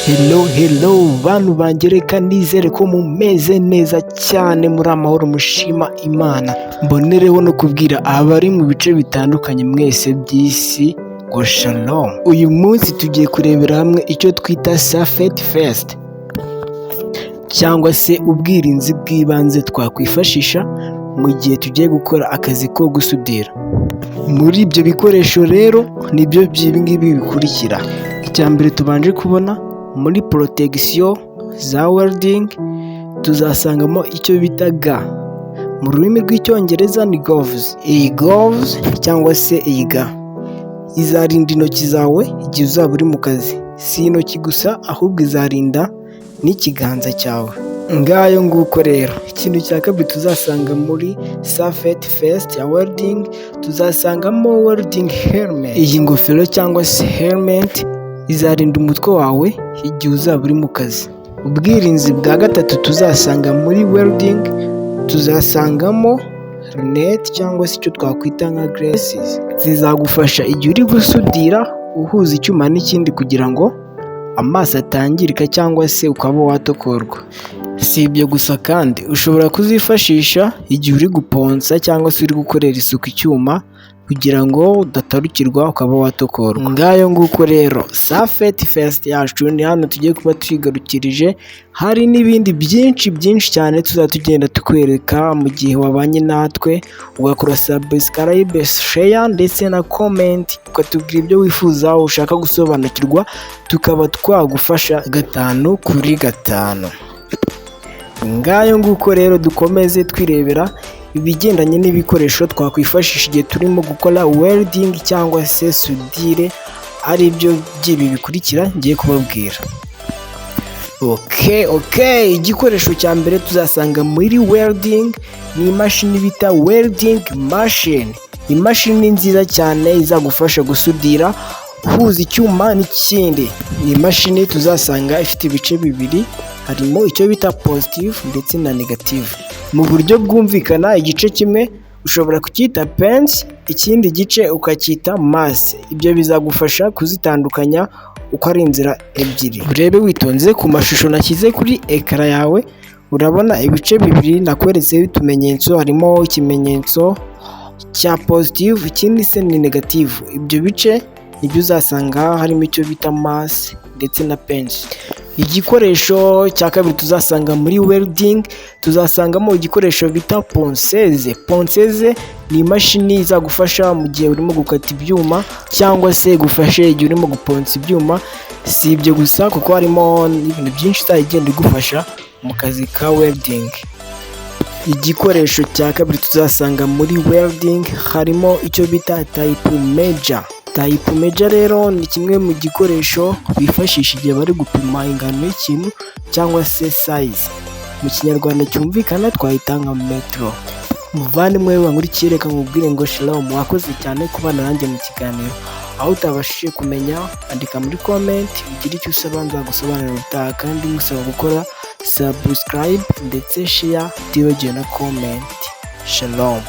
Hello bantu banjye, reka nizere ko mumeze neza cyane, muri amahoro mushima Imana. Mbonereho no kubwira abari mu bice bitandukanye mwese by'isi ngo shalom. Uyu munsi tugiye kurebera hamwe icyo twita safety first, cyangwa se ubwirinzi bw'ibanze twakwifashisha mu gihe tugiye gukora akazi ko gusudira. Muri ibyo bikoresho rero nibyo by'ibingibi bikurikira. Icya mbere tubanje kubona muri protection za welding tuzasangamo icyo bita ga, mu rurimi rw'icyongereza ni gloves. Iyi gloves cyangwa se iyi ga izarinda intoki zawe igihe uzaba uri mu kazi, si intoki gusa ahubwo izarinda n'ikiganza cyawe. Ngayo nguko rero. Ikintu cya kabiri tuzasanga muri safety first ya welding, tuzasangamo welding helmet. Iyi ngofero cyangwa se helmet izarinda umutwe wawe igihe uzaba uri mu kazi. Ubwirinzi bwa gatatu tuzasanga muri welding, tuzasangamo lunette cyangwa se icyo twakwita nka glasses. Zizagufasha igihe uri gusudira uhuza icyuma n'ikindi kugira ngo amaso atangirika cyangwa se ukaba watokorwa. Si ibyo gusa kandi ushobora kuzifashisha igihe uri guponsa cyangwa se uri gukorera isuku icyuma kugira ngo udatarukirwa ukaba watokorwa. Ngayo nguko rero safety first yacu ni hano tugiye kuba twigarukirije. Hari n'ibindi byinshi cyane tuzatugenda tukwereka mu gihe wabanye natwe, ugakora subscribe, share ndetse na comment, ukatubwira ibyo wifuza ushaka gusobanukirwa, tukaba twagufasha 5/5. Ngayo nguko rero dukomeze twirebera ibigendanye n'ibikoresho twakwifashisha igihe turimo gukora welding cyangwa se sudire, ari byo by'ibi bikurikira ngiye kubabwira. Okay. Igikoresho cya mbere tuzasanga muri welding ni imashini bita welding machine. Imashini nziza cyane izagufasha gusudira uhuza icyuma n'ikindi. Ni imashini tuzasanga ifite ibice bibiri, harimo icyo bita positive ndetse na negative. Mu buryo bwumvikana, igice kimwe ushobora kucyita pens, ikindi gice ukacyita mass. Ibyo bizagufasha kuzitandukanya uko ari inzira ebyiri. Urebe witonze ku mashusho nashyize kuri ekara yawe, urabona ibice bibiri nakweretseho utumenyetso, harimo ikimenyetso cya positive, ikindi se ni negative. Ibyo bice nibyo uzasanga harimo icyo bita mass ndetse na pens. Igikoresho cya kabiri tuzasanga muri welding, tuzasangamo igikoresho bita ponceuse. Ponceuse ni imashini izagufasha mu gihe urimo gukata ibyuma cyangwa se gufashe igihe urimo guponsa ibyuma. Si ibyo gusa kuko harimo ibintu byinshi izagenda igufasha mu kazi ka welding. Igikoresho cya kabiri tuzasanga muri welding harimo icyo bita tape measure. Tape measure rero ni kimwe mu gikoresho bifashisha igihe bari gupima ingano y'ikintu cyangwa se size. Mu kinyarwanda cyumvikana twahita nka metero. Muvandimwe wankurikiye, reka nkubwire ngo shalom, wakoze cyane kubana nanjye mu kiganiro. Aho utabashije kumenya andika muri comment, ugire icyo usaba nzagusobanurira ubutaha, kandi musaba gukora subscribe ndetse share, utibagiwe na comment. Shalom.